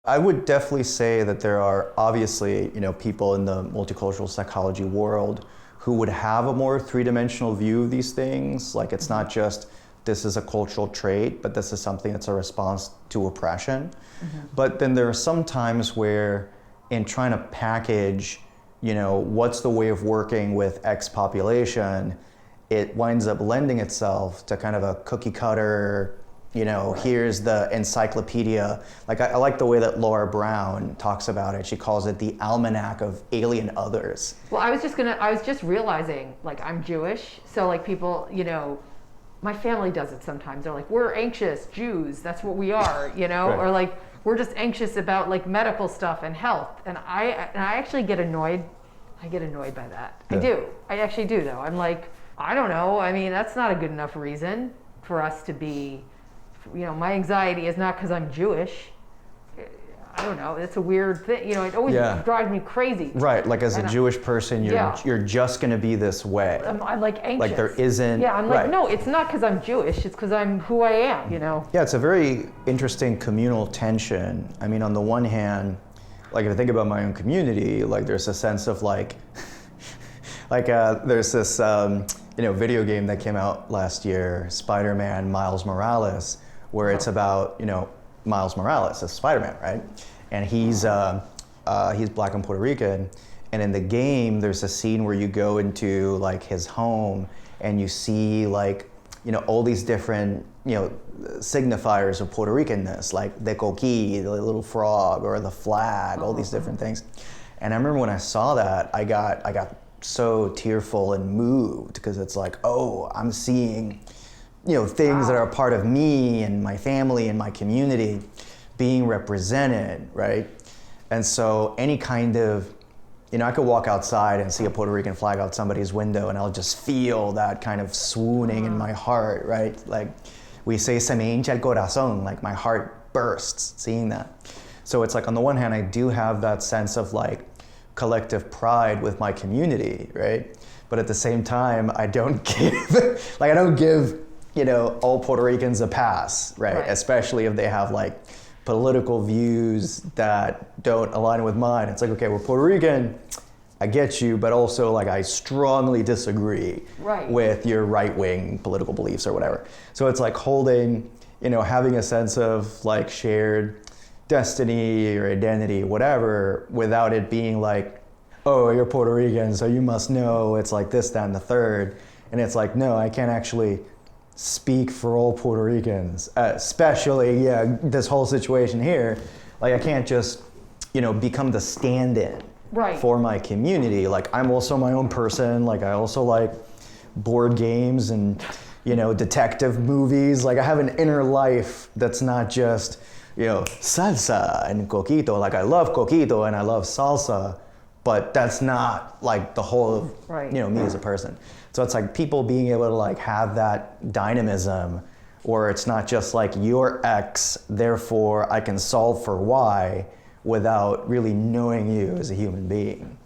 I would definitely say that there are obviously, people in the multicultural psychology world who would have a more three-dimensional view of these things. Like it's not just this is a cultural trait, but this is something that's a response to oppression. But then there are some times where in trying to package, what's the way of working with X population, it winds up lending itself to kind of a cookie cutter, here's the encyclopedia. Like I like the way that Laura Brown talks about it. She calls it the almanac of alien others. Well, I was just realizing, like, I'm Jewish, so like people, my family does it sometimes. They're like, we're anxious Jews, that's what we are, Right. or like, we're just anxious about like medical stuff and health. And I actually get annoyed. I get annoyed by that. Yeah. I do. I actually do though. I'm like, I don't know. I mean, that's not a good enough reason for us to be, my anxiety is not because I'm Jewish. I don't know. It's a weird thing. It always drives me crazy. Right. Like as a Jewish person, you're just going to be this way. I'm like anxious. Like there isn't. Yeah. I'm like, no, it's not because I'm Jewish. It's because I'm who I am, Yeah. It's a very interesting communal tension. I mean, on the one hand, like if I think about my own community, like there's a sense of like, there's this, video game that came out last year, Spider-Man Miles Morales, where it's about, Miles Morales as Spider-Man, right? And he's Black and Puerto Rican, and in the game there's a scene where you go into like his home and you see like all these different signifiers of Puerto Ricanness, like the coquí, the little frog, or the flag, all these different things. And I remember when I saw that, I got so tearful and moved because it's like, oh, I'm seeing things that are a part of me and my family and my community being represented, right? And so any kind of, I could walk outside and see a Puerto Rican flag out somebody's window and I'll just feel that kind of swooning in my heart, right? Like we say, se me hincha el corazón, like my heart bursts seeing that. So it's like on the one hand, I do have that sense of like collective pride with my community, right? But at the same time, I don't give, all Puerto Ricans a pass, right? Especially if they have like political views that don't align with mine. It's like, okay, we're Puerto Rican, I get you, but also like I strongly disagree with your right-wing political beliefs or whatever. So it's like holding, having a sense of like shared destiny or identity, whatever, without it being like, oh, you're Puerto Rican, so you must know it's like this, that, and the third. And it's like, no, I can't actually speak for all Puerto Ricans, especially this whole situation here. Like I can't just become the stand-in for my community. Like I'm also my own person. Like I also like board games and detective movies. Like I have an inner life that's not just salsa and coquito. Like I love coquito and I love salsa, but that's not like the whole of me as a person. So it's like people being able to like have that dynamism, or it's not just like you're X, therefore I can solve for Y without really knowing you as a human being.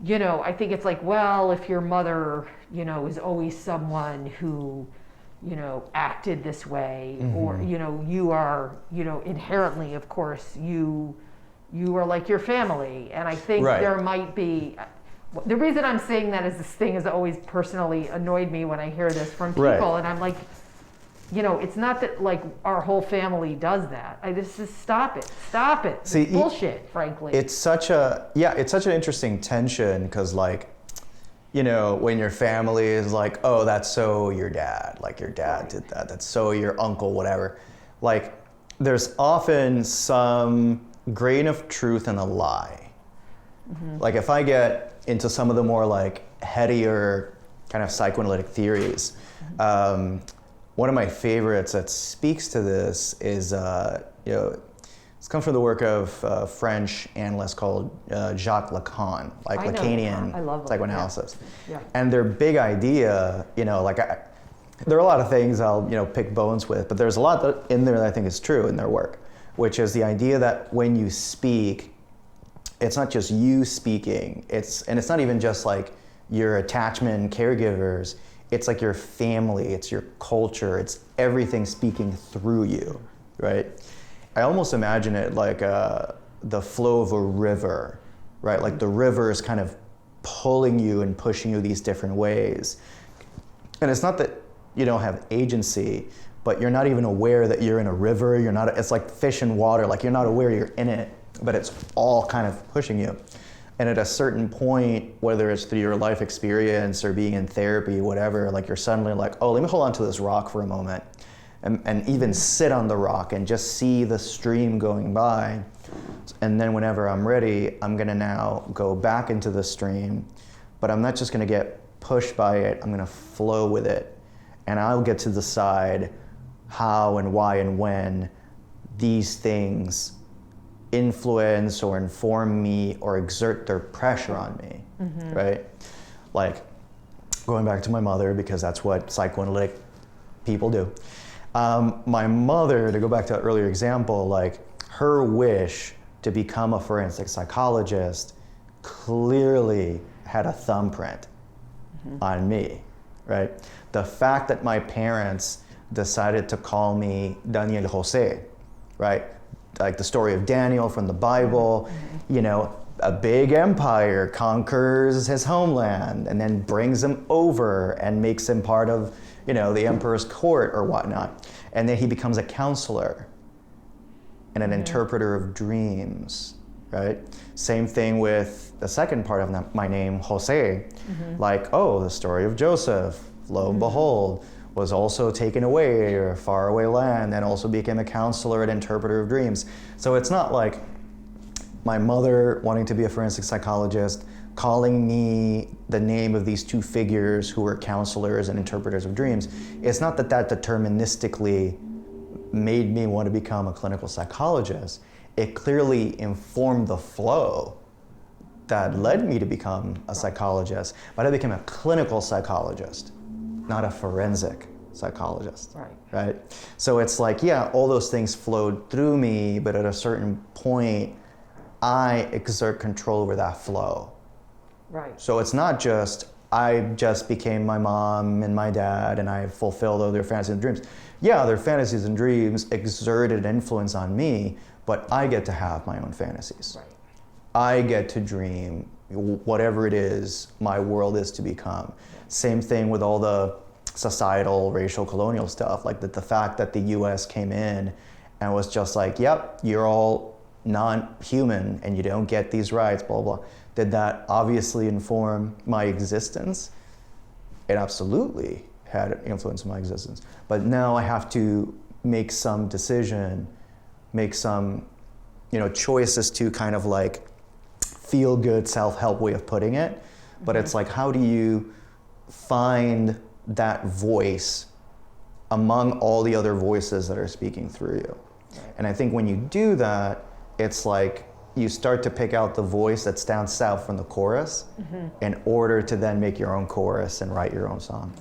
I think it's like, well, if your mother, is always someone who, acted this way, or, you are, inherently, of course, you are like your family. And I think there might be, the reason I'm saying that is this thing has always personally annoyed me when I hear this from people, and I'm like, it's not that like our whole family does that. I just stop it. See, it's bullshit, frankly. It's such an interesting tension because like, when your family is like, oh, that's so your dad, like your dad did that. That's so your uncle, whatever. Like, there's often some grain of truth in a lie. Like if I get into some of the more like headier kind of psychoanalytic theories, one of my favorites that speaks to this is, it's come from the work of a French analyst called Jacques Lacan, like Lacanian psychoanalysis. Yeah. And their big idea, there are a lot of things I'll, pick bones with, but there's a lot in there that I think is true in their work, which is the idea that when you speak, it's not just you speaking, it's not even just like your attachment and caregivers, it's like your family, it's your culture, it's everything speaking through you, right? I almost imagine it like the flow of a river, right? Like the river is kind of pulling you and pushing you these different ways. And it's not that you don't have agency, but you're not even aware that you're in a river. You're not, it's like fish in water, like you're not aware you're in it, but it's all kind of pushing you. And at a certain point, whether it's through your life experience or being in therapy, whatever, like you're suddenly like, oh, let me hold on to this rock for a moment and even sit on the rock and just see the stream going by. And then whenever I'm ready, I'm gonna now go back into the stream, but I'm not just gonna get pushed by it, I'm gonna flow with it. And I'll get to decide how and why and when these things influence or inform me or exert their pressure on me, right? Like, going back to my mother, because that's what psychoanalytic people do. My mother, to go back to that earlier example, like her wish to become a forensic psychologist clearly had a thumbprint on me, right? The fact that my parents decided to call me Daniel Jose, right? Like the story of Daniel from the Bible, you know, a big empire conquers his homeland and then brings him over and makes him part of, you know, the emperor's court or whatnot. And then he becomes a counselor and an interpreter of dreams, right? Same thing with the second part of my name, Jose. Like, oh, the story of Joseph, lo and behold, was also taken away to a faraway land and also became a counselor and interpreter of dreams. So it's not like my mother wanting to be a forensic psychologist, calling me the name of these two figures who were counselors and interpreters of dreams. It's not that that deterministically made me want to become a clinical psychologist. It clearly informed the flow that led me to become a psychologist, but I became a clinical psychologist, not a forensic psychologist, right? So it's like, yeah, all those things flowed through me, but at a certain point, I exert control over that flow. Right. So it's not just, I just became my mom and my dad and I fulfilled all their fantasies and dreams. Yeah, their fantasies and dreams exerted influence on me, but I get to have my own fantasies. Right. I get to dream whatever it is my world is to become. Same thing with all the societal, racial, colonial stuff, like the fact that the US came in and was just like, yep, you're all non-human and you don't get these rights, blah, blah. Did that obviously inform my existence? It absolutely had an influence on my existence. But now I have to make some decision, make some, you know, choices to kind of like feel good self-help way of putting it. But it's like, how do you find that voice among all the other voices that are speaking through you? And I think when you do that, it's like you start to pick out the voice that stands out from the chorus in order to then make your own chorus and write your own song.